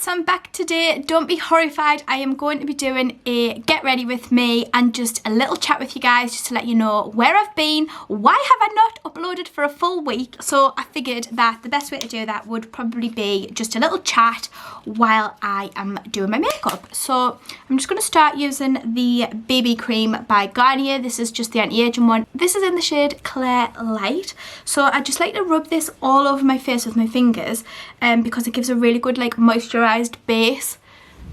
so I'm back today. Don't be horrified. I am going to be doing a get ready with me and just a little chat with you guys just to let you know where I've been. Why have I not uploaded for a full week? So I figured that the best way to do that would probably be just a little chat while I am doing my makeup. So I'm just going to start using the BB cream by Garnier. This is just the anti-aging one. This is in the shade Clear Light. So I just like to rub this all over my face with my fingers because it gives a really good like moisturised base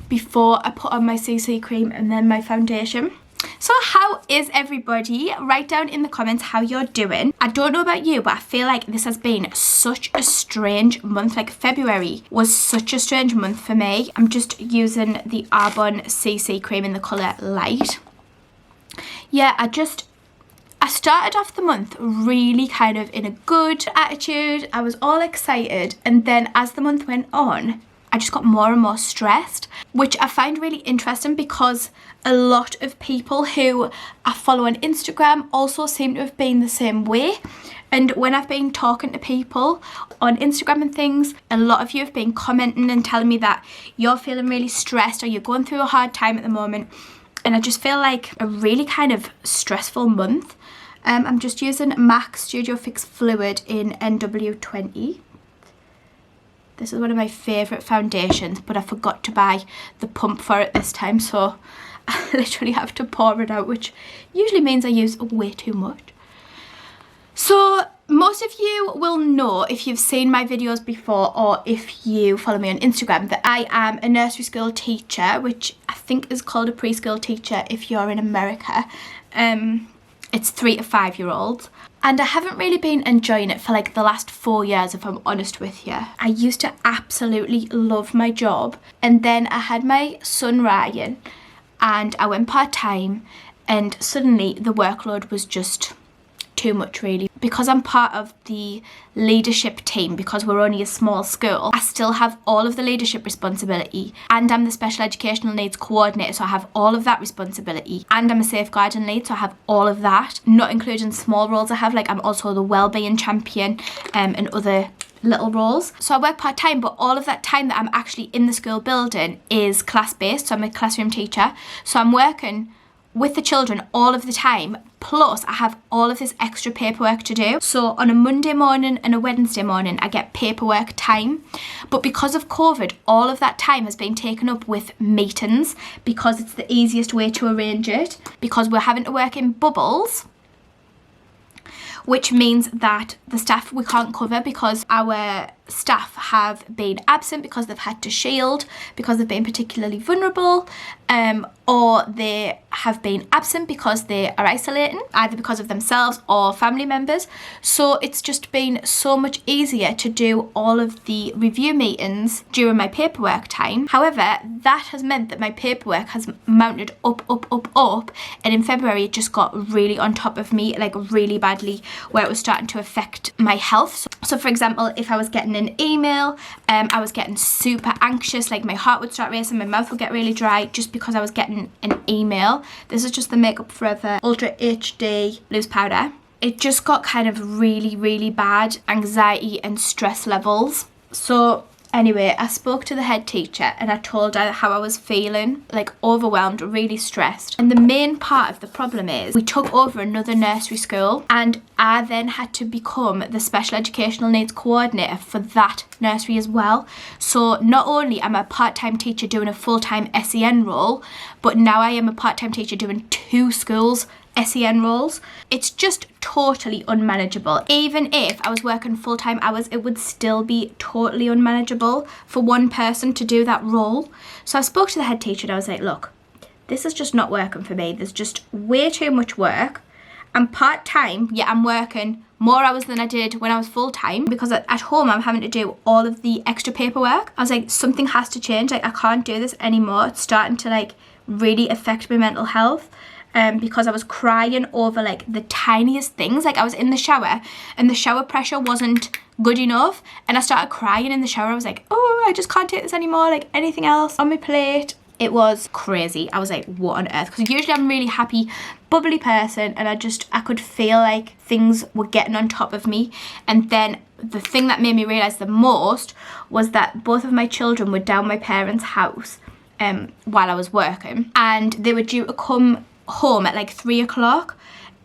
before I put on my CC cream and then my foundation. So how is everybody? Write down in the comments how you're doing. I don't know about you, but I feel like this has been such a strange month. Like February was such a strange month for me. I'm just using the Arbonne CC Cream in the colour Light. Yeah, I started off the month really kind of in a good attitude. I was all excited, and then as the month went on, I just got more and more stressed, which I find really interesting because a lot of people who I follow on Instagram also seem to have been the same way. And when I've been talking to people on Instagram and things, a lot of you have been commenting and telling me that you're feeling really stressed or you're going through a hard time at the moment. And I just feel like a really kind of stressful month. I'm just using MAC Studio Fix Fluid in NW20. This is one of my favourite foundations, but I forgot to buy the pump for it this time, so I literally have to pour it out, which usually means I use way too much. So most of you will know, if you've seen my videos before or if you follow me on Instagram, that I am a nursery school teacher, which I think is called a preschool teacher if you're in America. It's 3 to 5 year olds. And I haven't really been enjoying it for like the last 4 years, if I'm honest with you. I used to absolutely love my job. And then I had my son Ryan and I went part-time, and suddenly the workload was just too much really. Because I'm part of the leadership team, because we're only a small school, I still have all of the leadership responsibility, and I'm the special educational needs coordinator, so I have all of that responsibility, and I'm a safeguarding lead, so I have all of that, not including small roles I have, like I'm also the wellbeing champion and other little roles. So I work part-time, but all of that time that I'm actually in the school building is class-based, so I'm a classroom teacher, so I'm working with the children all of the time, plus I have all of this extra paperwork to do. So on a Monday morning and a Wednesday morning I get paperwork time, but because of COVID all of that time has been taken up with meetings because it's the easiest way to arrange it, because we're having to work in bubbles, which means that the staff we can't cover because our staff have been absent because they've had to shield, because they've been particularly vulnerable, or they have been absent because they are isolating, either because of themselves or family members. So it's just been so much easier to do all of the review meetings during my paperwork time. However, that has meant that my paperwork has mounted up, and in February it just got really on top of me, like really badly, where it was starting to affect my health. So for example, if I was getting an email, I was getting super anxious, like my heart would start racing, my mouth would get really dry just because I was getting an email. This is just the Makeup Forever Ultra HD loose powder. It just got kind of really bad anxiety and stress levels. So anyway, I spoke to the head teacher and I told her how I was feeling, like overwhelmed, really stressed. And the main part of the problem is we took over another nursery school, and I then had to become the special educational needs coordinator for that nursery as well. So not only am I a part-time teacher doing a full-time SEN role, but now I am a part-time teacher doing 2 schools SEN roles. It's just totally unmanageable. Even if I was working full-time hours, it would still be totally unmanageable for one person to do that role. So I spoke to the head teacher and I was like, look, this is just not working for me. There's just way too much work. I'm part-time, yet I'm working more hours than I did when I was full-time, because at home I'm having to do all of the extra paperwork. I was like, something has to change. Like, I can't do this anymore. It's starting to like really affect my mental health. Because I was crying over like the tiniest things. Like I was in the shower and the shower pressure wasn't good enough, and I started crying in the shower. I was like, oh, I just can't take this anymore, like anything else on my plate It was crazy. I was like, what on earth? Because usually I'm a really happy, bubbly person, and I could feel like things were getting on top of me. And then the thing that made me realise the most was that both of my children were down my parents' house while I was working, and they were due to come home at like 3 o'clock.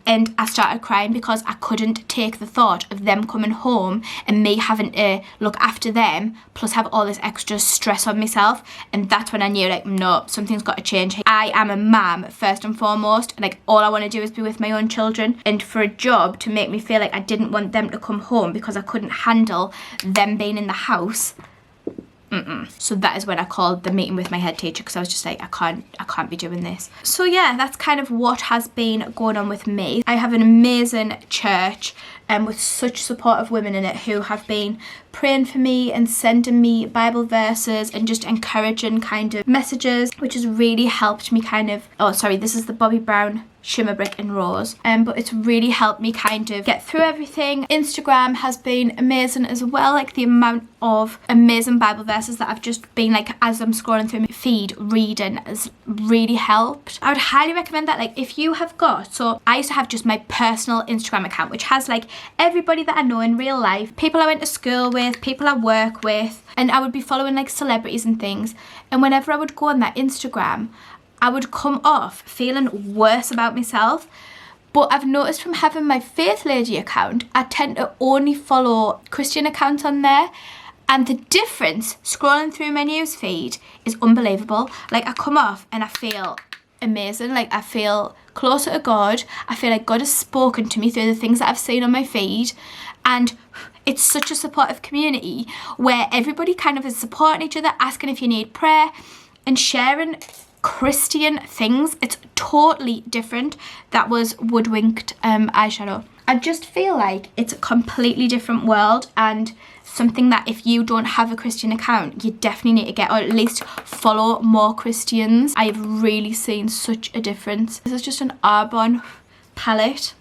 And I started crying because I couldn't take the thought of them coming home and me having to look after them, plus have all this extra stress on myself. And that's when I knew, like, no, something's got to change. I am a mum first and foremost. Like, all I want to do is be with my own children. And for a job to make me feel like I didn't want them to come home because I couldn't handle them being in the house. So that is when I called the meeting with my head teacher, because I was just like, I can't be doing this. So yeah, that's kind of what has been going on with me. I have an amazing church with such supportive women in it who have been praying for me and sending me Bible verses and just encouraging kind of messages, which has really helped me kind of, oh sorry, this is the Bobbi Brown Shimmer Brick and Rose, but it's really helped me kind of get through everything. Instagram has been amazing as well, like the amount of amazing Bible verses that I've just been like, as I'm scrolling through my feed, reading has really helped. I would highly recommend that, like if you have got, so I used to have just my personal Instagram account, which has like everybody that I know in real life, people I went to school with, people I work with, and I would be following like celebrities and things, and whenever I would go on that Instagram, I would come off feeling worse about myself. But I've noticed from having my Faith Lady account, I tend to only follow Christian accounts on there. And the difference scrolling through my news feed is unbelievable. Like, I come off and I feel amazing. Like, I feel closer to God. I feel like God has spoken to me through the things that I've seen on my feed. And it's such a supportive community where everybody kind of is supporting each other, asking if you need prayer and sharing Christian things. It's totally different. That was Woodwinked eyeshadow. I just feel like it's a completely different world, and something that if you don't have a Christian account, you definitely need to get, or at least follow more Christians. I've really seen such a difference. This is just an Arbonne palette.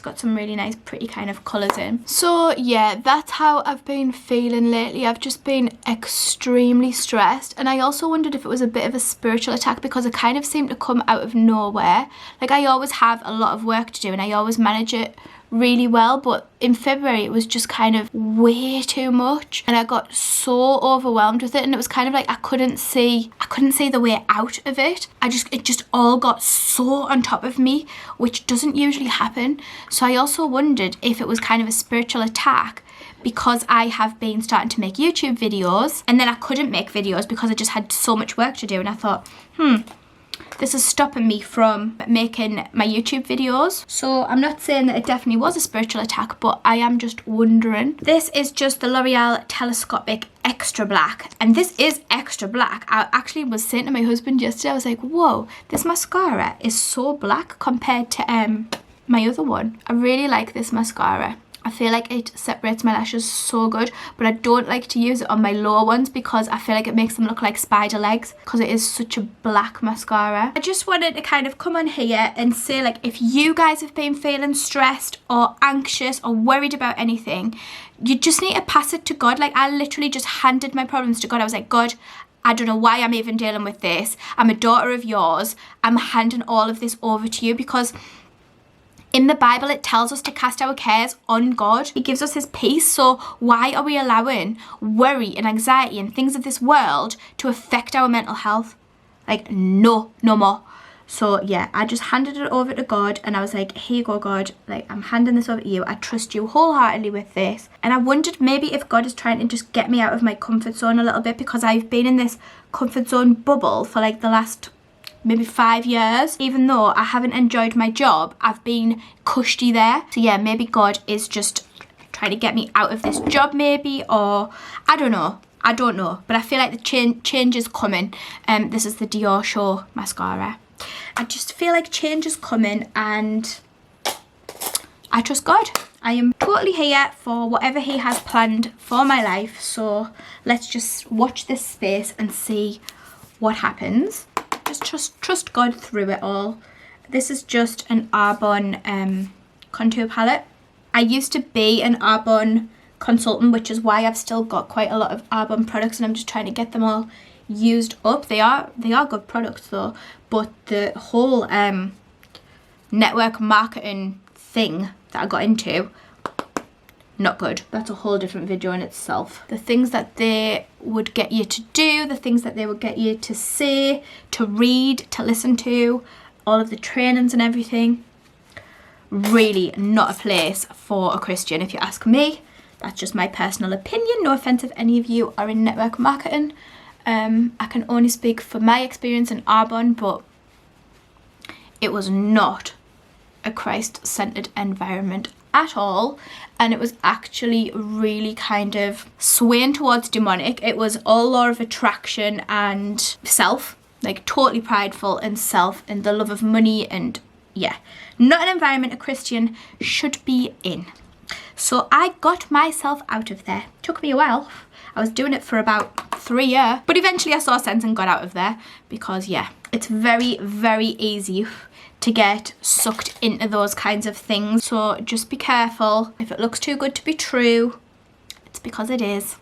Got some really nice pretty kind of colours in. So yeah, that's how I've been feeling lately. I've just been extremely stressed, and I also wondered if it was a bit of a spiritual attack because it kind of seemed to come out of nowhere. Like, I always have a lot of work to do and I always manage it really well, but in February it was just kind of way too much, and I got so overwhelmed with it, and it was kind of like I couldn't see the way out of it. It just all got so on top of me, which doesn't usually happen. So I also wondered if it was kind of a spiritual attack because I have been starting to make YouTube videos, and then I couldn't make videos because I just had so much work to do, and I thought, this is stopping me from making my YouTube videos. So I'm not saying that it definitely was a spiritual attack, but I am just wondering. This is just the L'Oreal Telescopic Extra Black, and this is extra black. I actually was saying to my husband yesterday, I was like, whoa, this mascara is so black compared to my other one. I really like this mascara. I feel like it separates my lashes so good, but I don't like to use it on my lower ones because I feel like it makes them look like spider legs because it is such a black mascara. I just wanted to kind of come on here and say, like, if you guys have been feeling stressed or anxious or worried about anything, you just need to pass it to God. Like, I literally just handed my problems to God. I was like, God, I don't know why I'm even dealing with this. I'm a daughter of yours. I'm handing all of this over to you, because in the Bible, it tells us to cast our cares on God. He gives us his peace. So why are we allowing worry and anxiety and things of this world to affect our mental health? Like, no more. So yeah, I just handed it over to God, and I was like, here you go, God. Like, I'm handing this over to you. I trust you wholeheartedly with this. And I wondered maybe if God is trying to just get me out of my comfort zone a little bit, because I've been in this comfort zone bubble for like the last maybe 5 years. Even though I haven't enjoyed my job, I've been cushy there. So yeah, maybe God is just trying to get me out of this job maybe, or I don't know, but I feel like the change is coming. This is the Dior Show mascara. I just feel like change is coming, and I trust God. I am totally here for whatever he has planned for my life, so let's just watch this space and see what happens. Just trust God through it all. This is just an Arbonne contour palette. I used to be an Arbonne consultant, which is why I've still got quite a lot of Arbonne products, and I'm just trying to get them all used up. They are good products though, but the whole network marketing thing that I got into, not good. That's a whole different video in itself. The things that they would get you to do, the things that they would get you to say, to read, to listen to, all of the trainings and everything, really not a place for a Christian if you ask me. That's just my personal opinion. No offense if any of you are in network marketing. I can only speak for my experience in Arbonne, but it was not a Christ-centered environment at all, and it was actually really kind of swaying towards demonic. It was all law of attraction and self, like totally prideful and self and the love of money, and yeah, not an environment a Christian should be in. So I got myself out of there. Took me a while. I was doing it for about 3 years, but eventually I saw sense and got out of there, because yeah, it's very, very easy to get sucked into those kinds of things. So just be careful. If it looks too good to be true, it's because it is.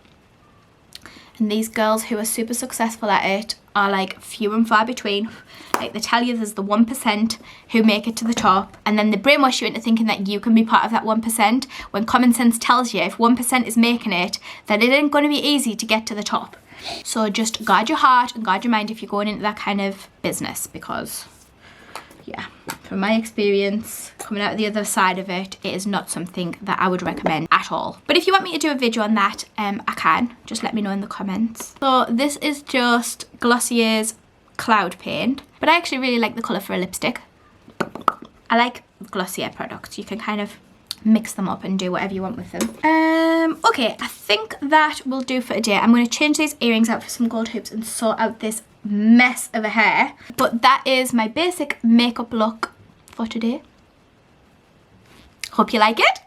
And these girls who are super successful at it are like few and far between. Like they tell you there's the 1% who make it to the top, and then they brainwash you into thinking that you can be part of that 1%, when common sense tells you if 1% is making it, then it ain't going to be easy to get to the top. So just guard your heart and guard your mind if you're going into that kind of business, because yeah, from my experience coming out the other side of it, it is not something that I would recommend at all. But if you want me to do a video on that, I can. Just let me know in the comments. So this is just Glossier's Cloud Paint, but I actually really like the colour for a lipstick. I like Glossier products. You can kind of mix them up and do whatever you want with them. Okay, I think that will do for today. I'm going to change these earrings out for some gold hoops and sort out this mess of a hair. But that is my basic makeup look for today. Hope you like it.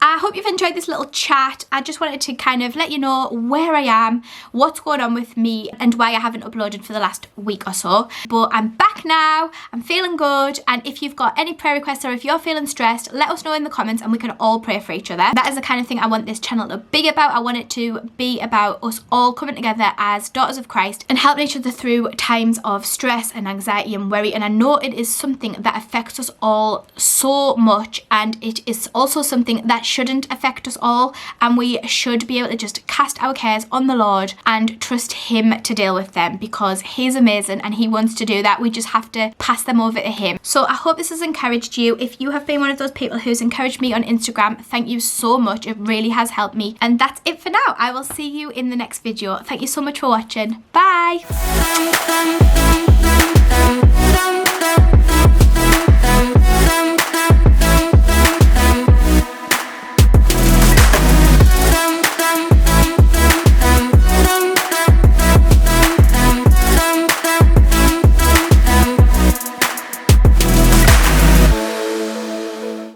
I hope you've enjoyed this little chat. I just wanted to kind of let you know where I am, what's going on with me, and why I haven't uploaded for the last week or so. But I'm back now, I'm feeling good, and if you've got any prayer requests or if you're feeling stressed, let us know in the comments and we can all pray for each other. That is the kind of thing I want this channel to be about. I want it to be about us all coming together as daughters of Christ and helping each other through times of stress and anxiety and worry. And I know it is something that affects us all so much, and it is also something that shouldn't affect us all, and we should be able to just cast our cares on the Lord and trust him to deal with them, because he's amazing and he wants to do that. We just have to pass them over to him. So I hope this has encouraged you. If you have been one of those people who's encouraged me on Instagram, thank you so much. It really has helped me. And that's it for now. I will see you in the next video. Thank you so much for watching. Bye.